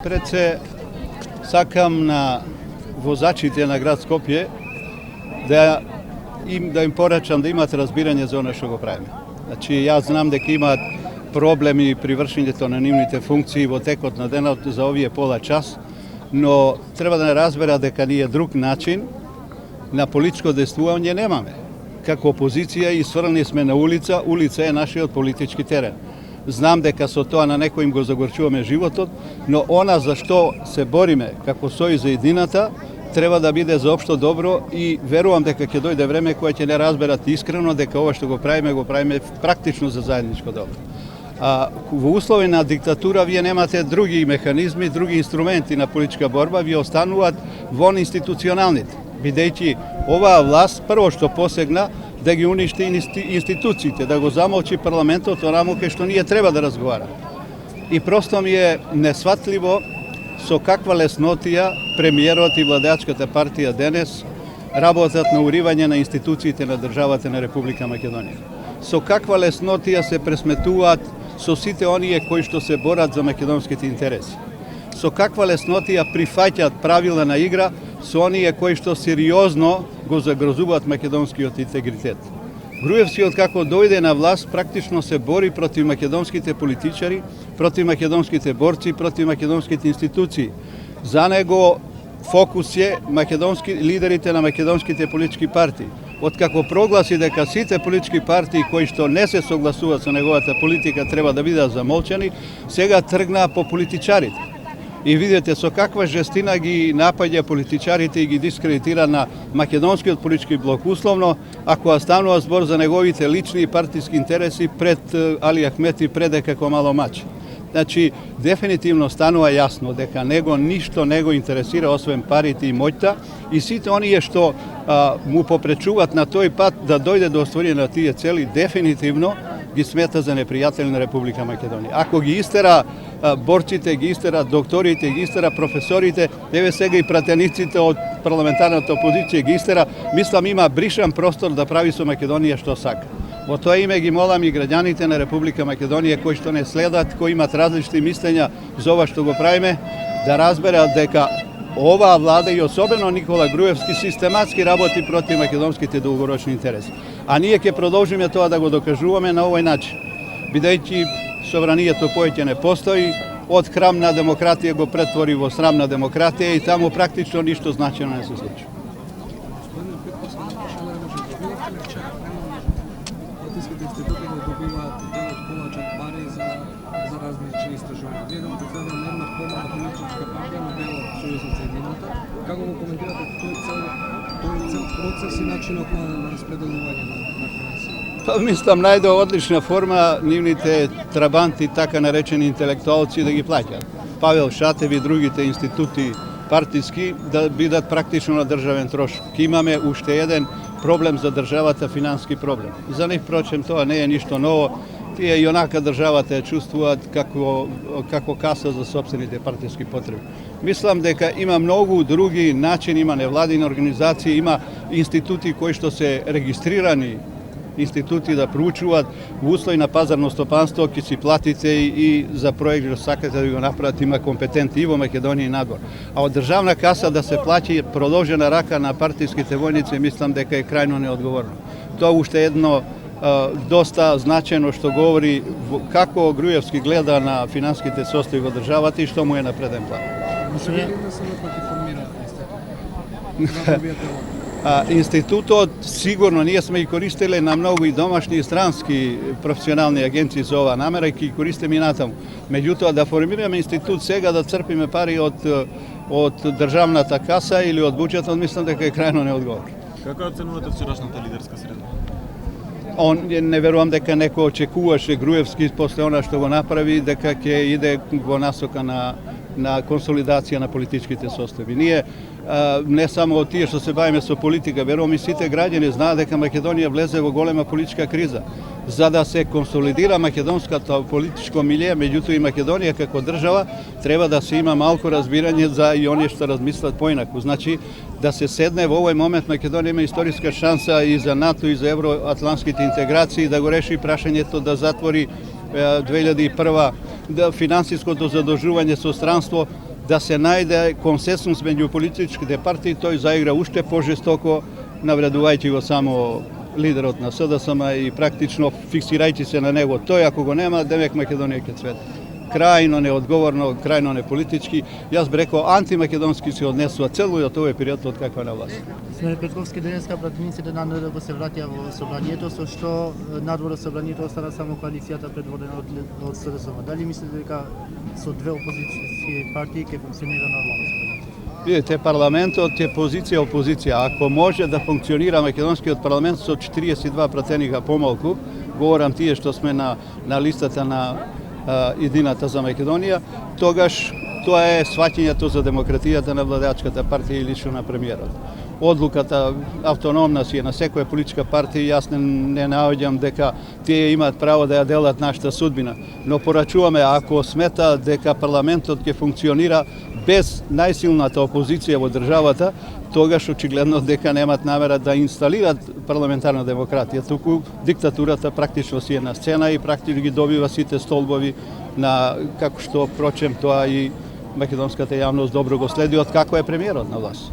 Пред се сакам на возачите на град Скопје да им порачам да имат разбирање за оно што го правиме. Значи, јас знам дека имаат проблеми при вршењето на нивните функции во текот на денот за овие пола час, но треба да не разбера дека ние друг начин на политичко действување немаме. Како опозиција и сврни сме на улица, улица е нашиот политички терен. Знам дека со тоа на некој им го загорчуваме животот, но она за што се бориме како сој за едината треба да биде за општо добро и верувам дека ќе дојде време кое ќе не разберат искрено дека ова што го правиме практично за заедничко добро. Во услови на диктатура вие немате други механизми, други инструменти на политичка борба, вие остануваат вон институционалните, бидејќи оваа власт прво што посегна да ги уништи институциите, да го замолчи парламентот онаму кај што ние треба да разговараме. И просто ми е несватливо со каква леснотија премиерот и владеачката партија денес работат на уривање на институциите на државата на Република Македонија. Со каква леснотија се пресметуваат со сите оние кои што се борат за македонските интереси. Со каква леснотија прифаќаат правила на игра со оние кои што сериозно го загрозуваат македонскиот интегритет. Груевски откако дојде на власт практично се бори против македонските политичари, против македонските борци, против македонските институции. За него фокус е лидерите на македонските политички партии. Откако прогласи дека сите политички партии кои што не се согласуваат со неговата политика треба да бидат замолчани, сега тргнаа по политичарите. И видите со каква жестина ги напаѓа политичарите и ги дискредитира на македонскиот политички блок. Условно, ако станува збор за неговите лични и партиски интереси пред Али Ахмети преде како мало мач. Значи, дефинитивно станува јасно дека него ништо не го интересира освен парите и моќта и сите оние што му попречуваат на тој пат да дојде до остварување на тие цели, дефинитивно ги смета за непријатели на Република Македонија. Ако ги истера борците, ги истера докторите, ги истера професорите, еве сега и пратениците од парламентарната опозиција ги истера, мислам има бришан простор да прави со Македонија што сака. Во тоа име ги молам и граѓаните на Република Македонија кои што не следат, кои имат различни мислења за ова што го правиме, да разберат дека оваа влада и особено Никола Груевски систематски работи против македонските долгорочни интереси. А ние ќе продолжиме тоа да го докажуваме на овој начин, бидејќи собранието повеќе не постои, од храм на демократија го претвори во срам на демократија и таму практично ништо значајно не се случи. Како го коментирате тој цел процес и начинот на распределување на финансии? Мислам, најде одлична форма нивните трабанти, така наречени интелектуалци, да ги плаќаат. Павел Шатев и другите институти партиски да бидат практично на државен трошок. Имаме уште еден проблем за државата, финански проблем. За нив, впрочем, тоа не е ништо ново. Тие и онака државата ја чувствуваат како каса за собствените партиски потреби. Мислам дека има многу други начини, има невладини организации, има институти кои што се регистрирани институти да проучуваат во услови на пазарно стопанство, ќе си платите и за проект што сакате да го направат, има компетенти и во Македонија и надвор. А од државна каса да се плаќа продолжена рака на партиските војници, мислам дека е крајно неодговорно. Тоа уште едно доста значајно што говори како Груевски гледа на финансиските состојби во државата и што му е на преден план. Институтот сигурно ние сме ги користеле на многу и домашни и странски професионални агенции за оваа намера и ги користиме и натаму. Меѓутоа да формираме институт сега да црпиме пари од државната каса или од буџетот, мислам дека е крајно неодговорно. Како оценувате вчерашната лидерска среда? Не верувам дека некој очекуваше Груевски после она што го направи дека ќе иде во насока на консолидација на политичките состојби. Ние не само од тие што се бавиме со политика, верувам и сите граѓани знаат дека Македонија влезе во голема политичка криза. За да се консолидира македонското политичко милие, меѓутоа и Македонија како држава треба да се има малку разбирање за и оние што размислат поинаку. Значи да се седне во овој момент Македонија има историска шанса и за НАТО и за евроатлантските интеграции да го реши прашањето да затвори 2001 финансиското задолжување со странство да се најде консенсус меѓу политичките партии, тој заигра уште пожестоко, навредувајќи го само лидерот на СДСМ и практично фиксирајќи се на него. Тој ако го нема, демек Македонија ќе цвете. Крајно неодговорно, крајно неполитички. Јас би рекол антимакедонски се однесува целиот овој период од каква на власт. Сме Петковски денеска пратениците на НДБ се враќа во собранието, со што надвор од собранието остана само коалицијата предводена од СДСМ. Дали мислите дека со две опозицијски партии ќе функционира нормално собранието? Видите, парламентот е позиција-опозиција. Ако може да функционира македонскиот парламент со 42 пратеника помалку, говорам тие што сме на листата на Едината за Македонија, тогаш тоа е сваќањето за демократијата на владеачката партија и лично на премиерот. Одлуката автономна си е на секоја политичка партија, јас не наоѓам дека тие имаат право да ја делат нашата судбина, но порачуваме ако смета дека парламентот ќе функционира без најсилната опозиција во државата, тогаш очигледно дека немаат намера да инсталират парламентарна демократија. Туку диктатурата практично си е на сцена и практично ги добива сите столбови на како што прочем тоа и македонската јавност добро го следи од како е премиерот на власт.